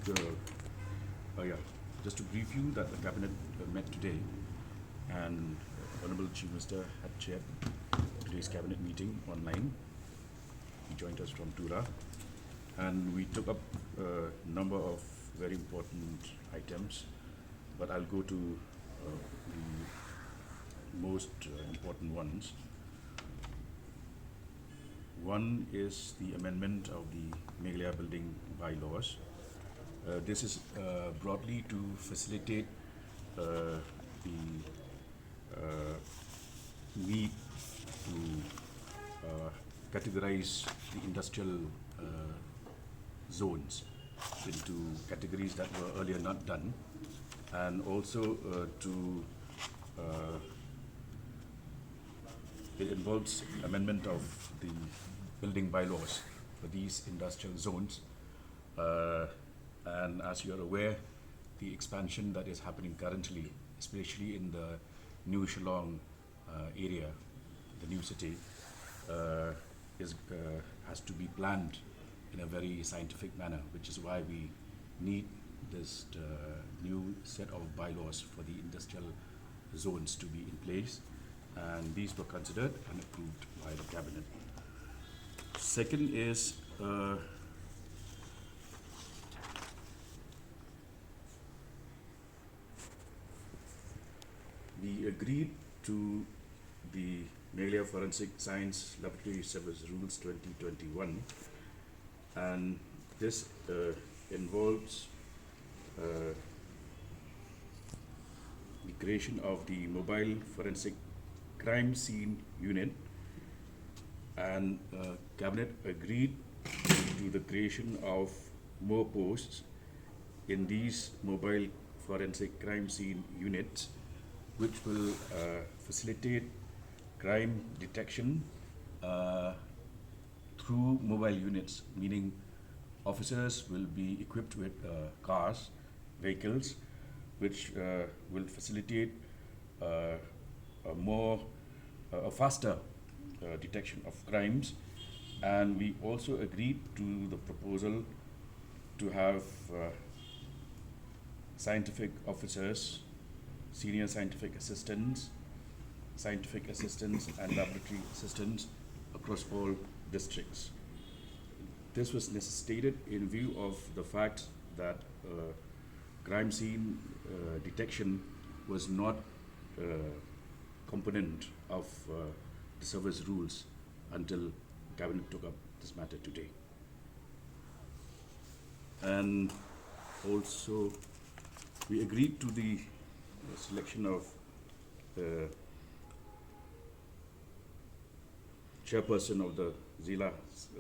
yeah, just to brief you that the cabinet met today, and Honorable Chief Minister had chaired today's cabinet meeting online. He joined us from Tura, and we took up a number of very important items, but I'll go to the most important ones. One is the amendment of the Meghalaya building bylaws. This is broadly to facilitate the need to categorize the industrial zones into categories that were earlier not done, and also it involves amendment of the building bylaws for these industrial zones. And as you are aware, the expansion that is happening currently, especially in the New Shillong area, the new city, has to be planned in a very scientific manner, which is why we need this new set of bylaws for the industrial zones to be in place, and these were considered and approved by the cabinet. Second is we agreed to the Meghalaya Forensic Science Laboratory Service Rules 2021, and this involves the creation of the Mobile Forensic Crime Scene Unit, and Cabinet agreed to the creation of more posts in these Mobile Forensic Crime Scene Units, which will facilitate crime detection through mobile units, meaning officers will be equipped with cars, vehicles, which will facilitate a faster detection of crimes. And we also agreed to the proposal to have scientific officers, senior scientific assistants, and laboratory assistants across all districts. This was necessitated in view of the fact that crime scene detection was not a component of the service rules until Cabinet took up this matter today. And also we agreed to the selection of the chairperson of the Zila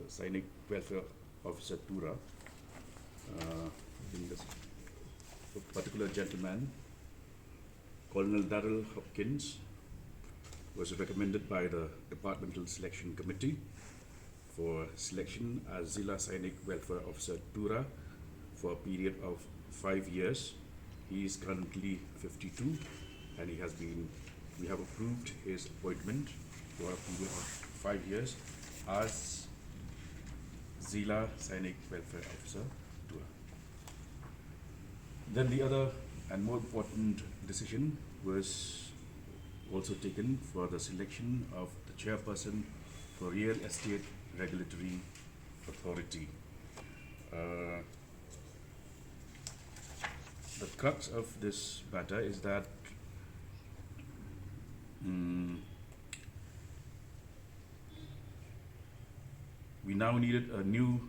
Sainik Welfare Officer Tura. In this particular gentleman, Colonel Darrell Hopkins, was recommended by the Departmental Selection Committee for selection as Zila Sainik Welfare Officer Tura for a period of 5 years. He is currently 52, and we have approved his appointment for a period of 5 years as Zila Sainik Welfare Officer Tura. Then the other and more important decision was also taken for the selection of the chairperson for Real Estate Regulatory Authority. The crux of this matter is that we now needed a new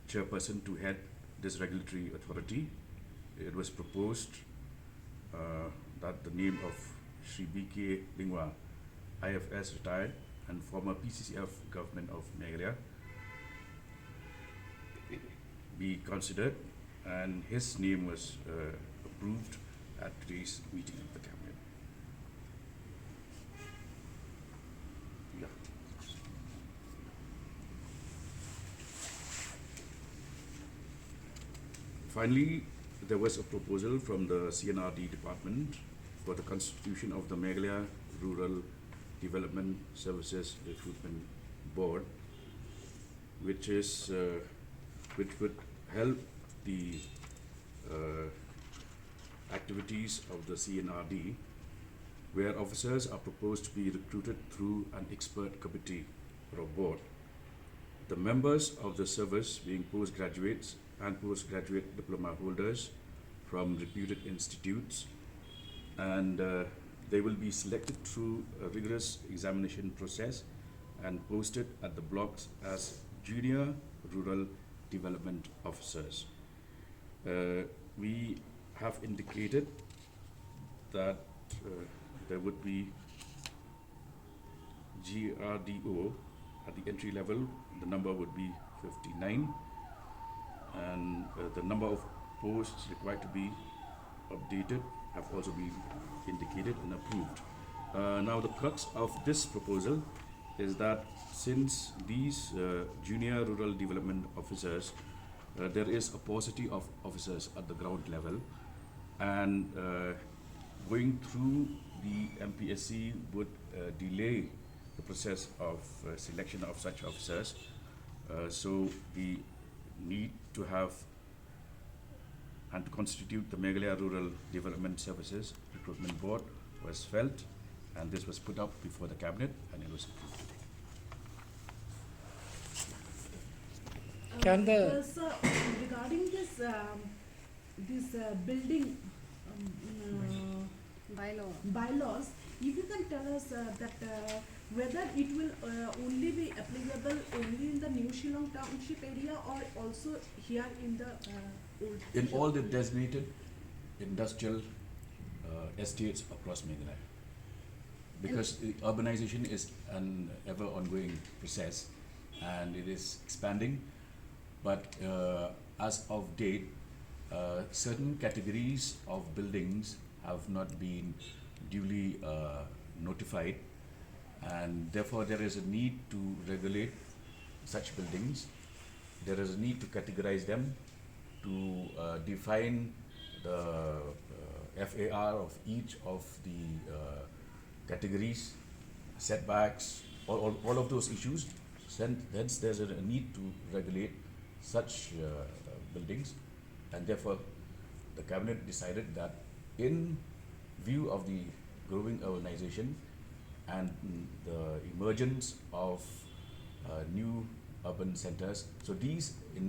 chairperson to head this regulatory authority. It was proposed that the name of Shri B.K. Lingwa, IFS retired and former PCCF government of Meghalaya, be considered, and his name was approved at today's meeting of the cabinet. Yeah. Finally, there was a proposal from the CNRD department for the constitution of the Meghalaya Rural Development Services Recruitment Board, which would help the uh, activities of the CNRD, where officers are proposed to be recruited through an expert committee or a board. The members of the service being postgraduates and postgraduate diploma holders from reputed institutes, and they will be selected through a rigorous examination process and posted at the blocks as junior rural development officers. We have indicated that there would be GRDO at the entry level. The number would be 59, and the number of posts required to be updated have also been indicated and approved. Now the crux of this proposal is that since these junior rural development officers, there is a paucity of officers at the ground level, and going through the MPSC would delay the process of selection of such officers. So the need to have and to constitute the Meghalaya Rural Development Services Recruitment Board was felt, and this was put up before the Cabinet and it was approved today. So regarding this building bylaws, if you can tell us that whether it will only be applicable only in the New Shillong Township area or also here in the old. In all the designated industrial estates across Meghalaya, because urbanization is an ever ongoing process and it is expanding, but as of date, certain categories of buildings have not been duly notified, and therefore there is a need to regulate such buildings. There is a need to categorize them, to define the FAR of each of the categories, setbacks, all of those issues. Hence there's a need to regulate such buildings, and therefore the Cabinet decided that in view of the growing urbanization and the emergence of new urban centers, so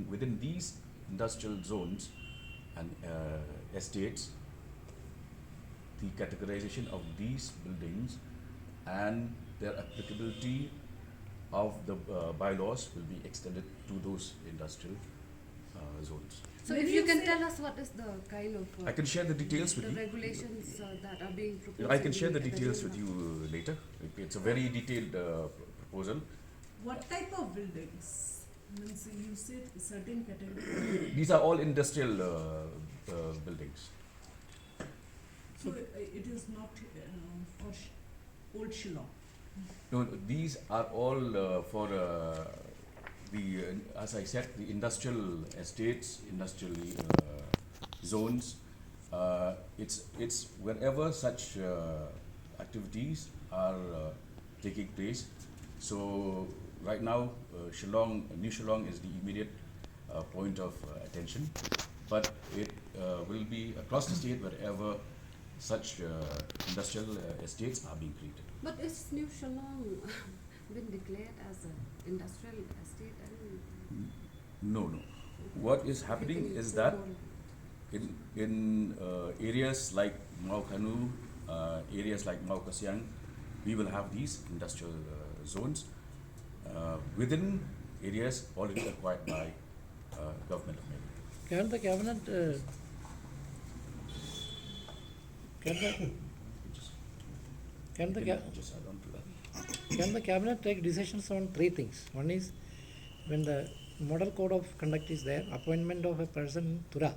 within these industrial zones and estates, the categorization of these buildings and their applicability of the bylaws will be extended to those industrial zones. So if you can tell us what is the kind of I can share the details with the you. regulations that are being proposed. I can share the in details with agenda. you later. It's a very detailed proposal. What type of buildings? Means you said certain category. These are all industrial buildings. So it is not for old Shillong. No, these are all for as I said, the industrial estates, industrial zones. It's wherever such activities are taking place. So right now, New Shillong is the immediate point of attention, but it will be across the state wherever such industrial estates are being created. But is New Shillong been declared as an industrial estate? No. What is happening is that in areas like Mau Kanu, areas like Mau Kasiang, we will have these industrial zones within areas already acquired by government of Meghalaya. Can the cabinet Just add on to that. can the cabinet take decisions on three things? One is when the model code of conduct is there, appointment of a person Tura,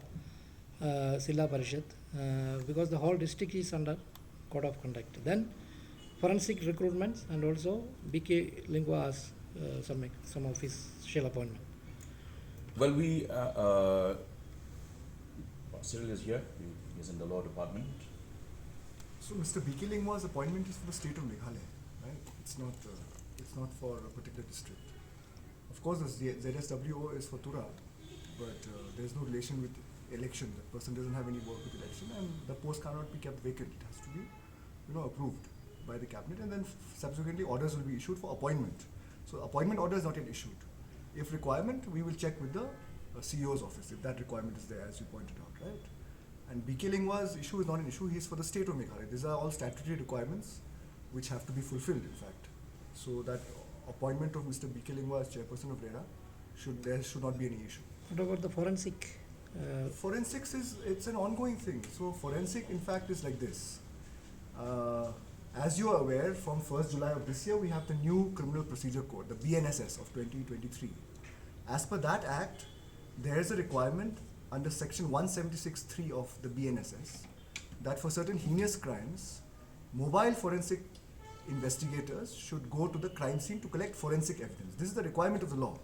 Silla Parishad, because the whole district is under code of conduct. Then forensic recruitments, and also BK Lingua has some official appointment. Well, Cyril is here. He is in the law department. So Mr. B.K. Lingwa's appointment is for the state of Meghalaya, right? It's not for a particular district. Of course, the ZSWO is for Tura, but there's no relation with election. The person doesn't have any work with election, and the post cannot be kept vacant. It has to be, approved by the cabinet, and then subsequently orders will be issued for appointment. So appointment order is not yet issued. If requirement, we will check with the CEO's office if that requirement is there, as you pointed out, right? And BK Lingwa's issue is not an issue. He is for the state of Meghalaya. These are all statutory requirements which have to be fulfilled, in fact. So that appointment of Mr. BK Lingwa as chairperson of RERA, there should not be any issue. What about the forensic? Forensics it's an ongoing thing. So forensic, in fact, is like this. As you are aware, from 1st July of this year, we have the new Criminal Procedure Code, the BNSS of 2023. As per that act, there is a requirement under section 176(3) of the BNSS that for certain heinous crimes, mobile forensic investigators should go to the crime scene to collect forensic evidence. This is the requirement of the law.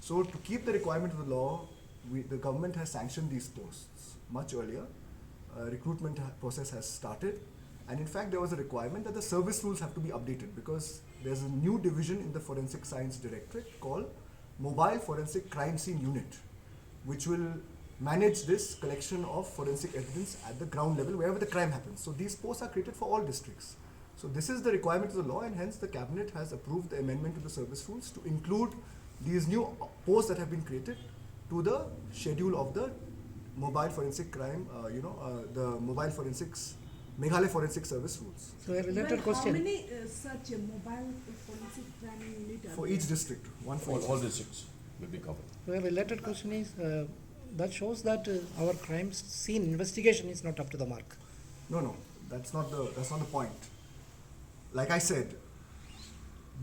So to keep the requirement of the law, the government has sanctioned these posts much earlier. Recruitment process has started, and in fact there was a requirement that the service rules have to be updated because there's a new division in the Forensic Science Directorate called Mobile Forensic Crime Scene Unit, which will manage this collection of forensic evidence at the ground level wherever the crime happens. So these posts are created for all districts. So this is the requirement of the law, and hence the cabinet has approved the amendment to the service rules to include these new posts that have been created to the schedule of the mobile forensic crime, the mobile forensics, Meghalaya Forensic Service rules. So a related Well, question. how many such mobile forensic crime unit are For there? each district, one for each All district. districts will be covered. So a related question is that shows that our crime scene investigation is not up to the mark. No, that's not the point. Like I said,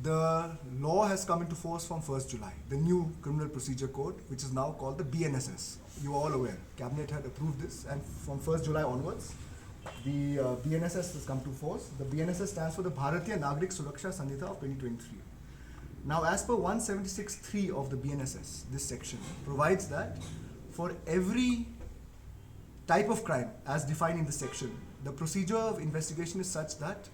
the law has come into force from 1st July, the new Criminal Procedure Code, which is now called the BNSS. You are all aware. Cabinet had approved this, and from 1st July onwards, the BNSS has come to force. The BNSS stands for the Bharatiya Nagrik Suraksha Sanhita of 2023. Now, as per 176(3) of the BNSS, this section provides that for every type of crime as defined in this section, the procedure of investigation is such that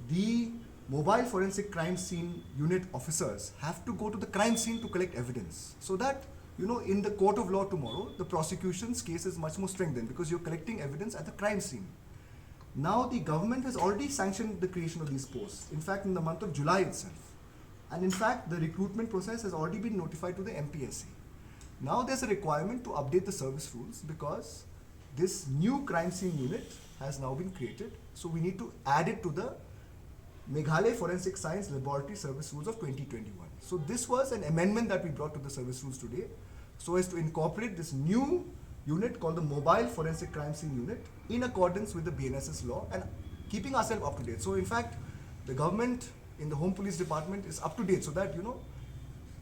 the mobile forensic crime scene unit officers have to go to the crime scene to collect evidence, so that in the court of law tomorrow the prosecution's case is much more strengthened because you're collecting evidence at the crime scene. Now the government has already sanctioned the creation of these posts, in fact in the month of July itself, and in fact the recruitment process has already been notified to the MPSA. Now there's a requirement to update the service rules because this new crime scene unit has now been created, so we need to add it to the Meghalaya Forensic Science Laboratory Service Rules of 2021. So this was an amendment that we brought to the service rules today, so as to incorporate this new unit called the Mobile Forensic Crime Scene Unit in accordance with the BNSS law and keeping ourselves up to date. So in fact, the government in the Home Police Department is up to date so that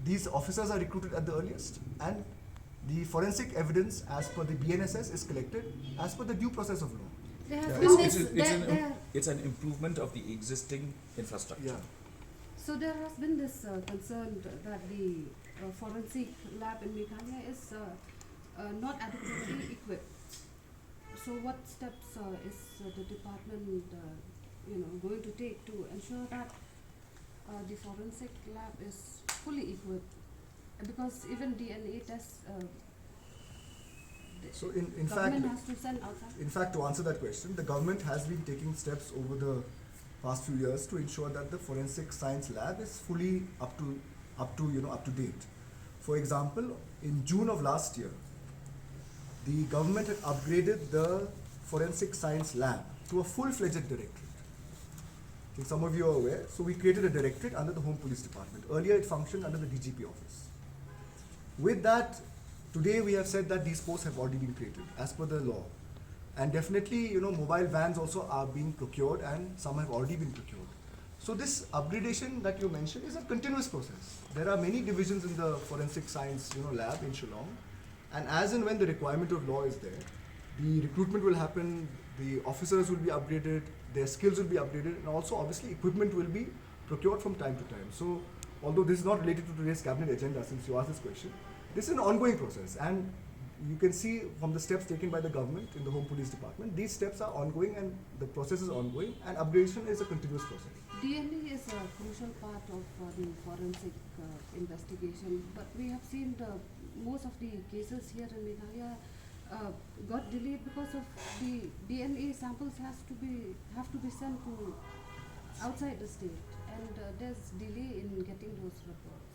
these officers are recruited at the earliest, and the forensic evidence as per the BNSS is collected as per the due process of law. There has Yeah. been It's, this, it's an improvement of the existing infrastructure. Yeah. so there has been this concern that the forensic lab in Meghalaya is not adequately equipped. So what steps is the department going to take to ensure that the forensic lab is fully equipped? Because even DNA tests, So in government fact, has to send outside. in fact, to answer that question, the government has been taking steps over the past few years to ensure that the forensic science lab is fully up to date. For example, in June of last year, the government had upgraded the forensic science lab to a full-fledged directorate. I think some of you are aware. So we created a directorate under the Home Police Department. Earlier it functioned under the DGP office. With that, today we have said that these posts have already been created as per the law. And definitely, mobile vans also are being procured, and some have already been procured. So this upgradation that you mentioned is a continuous process. There are many divisions in the forensic science lab in Shillong, and as and when the requirement of law is there, the recruitment will happen, the officers will be upgraded, their skills will be upgraded, and also obviously equipment will be procured from time to time. So although this is not related to today's cabinet agenda, since you asked this question, this is an ongoing process, and you can see from the steps taken by the government in the Home Police Department, these steps are ongoing and the process is ongoing, and upgradation is a continuous process. DNA is a crucial part of the forensic investigation, but we have seen most of the cases here in Meghalaya got delayed because of the DNA samples have to be sent to outside the state, and there's delay in getting those reports.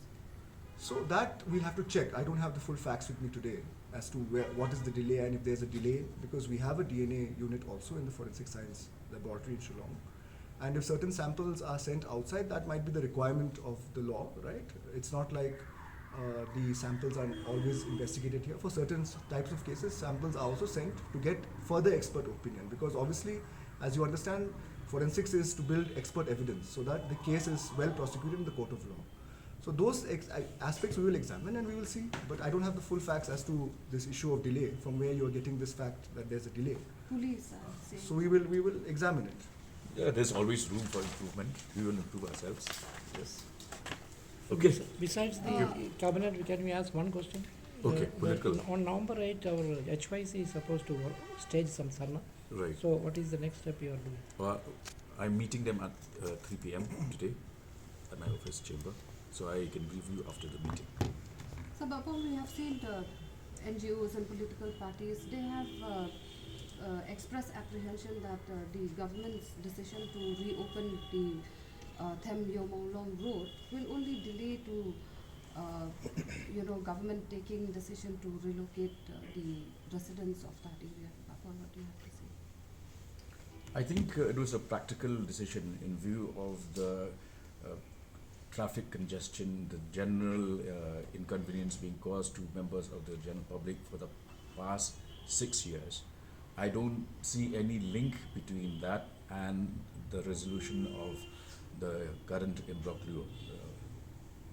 So that we'll have to check. I don't have the full facts with me today as to what is the delay and if there's a delay, because we have a DNA unit also in the Forensic Science Laboratory in Shillong. And if certain samples are sent outside, that might be the requirement of the law, right? It's not like the samples are always investigated here. For certain types of cases, samples are also sent to get further expert opinion, because obviously, as you understand, forensics is to build expert evidence so that the case is well prosecuted in the court of law. So those aspects we will examine and we will see, but I don't have the full facts as to this issue of delay, from where you are getting this fact that there's a delay. Police are saying. So we will examine it. Yeah, there's always room for improvement. We will improve ourselves. Yes. Okay. Besides the cabinet, can we ask one question? Okay, political. On November 8, our HYC is supposed to stage some sarna. Right. So what is the next step you are doing? I'm meeting them at 3 p.m. today at my office chamber, so I can brief you after the meeting. So, Bappa, we have seen the NGOs and political parties, they have expressed apprehension that the government's decision to reopen the Them Yomolong Road will only delay to, government taking decision to relocate the residents of that area. Bappa, what do you have to say? I think it was a practical decision in view of the traffic congestion, the general inconvenience being caused to members of the general public for the past 6 years. I don't see any link between that and the resolution of the current imbroglio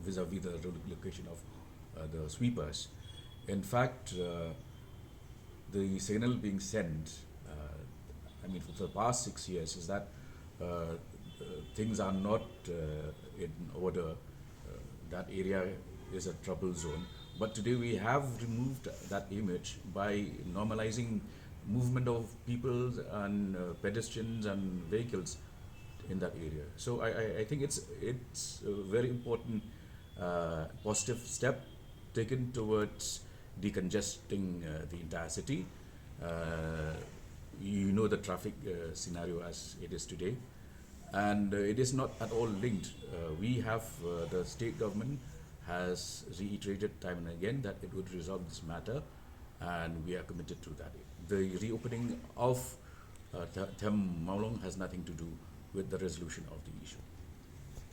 vis-a-vis the relocation of the sweepers. In fact, the signal being sent, for the past 6 years, is that things are not in order. That area is a trouble zone. But today we have removed that image by normalizing movement of people and pedestrians and vehicles in that area. So I think it's a very important positive step taken towards decongesting the entire city. The traffic scenario as it is today, and it is not at all linked. We have the state government has reiterated time and again that it would resolve this matter, and we are committed to that. The reopening of Them Maulong has nothing to do with the resolution of the issue.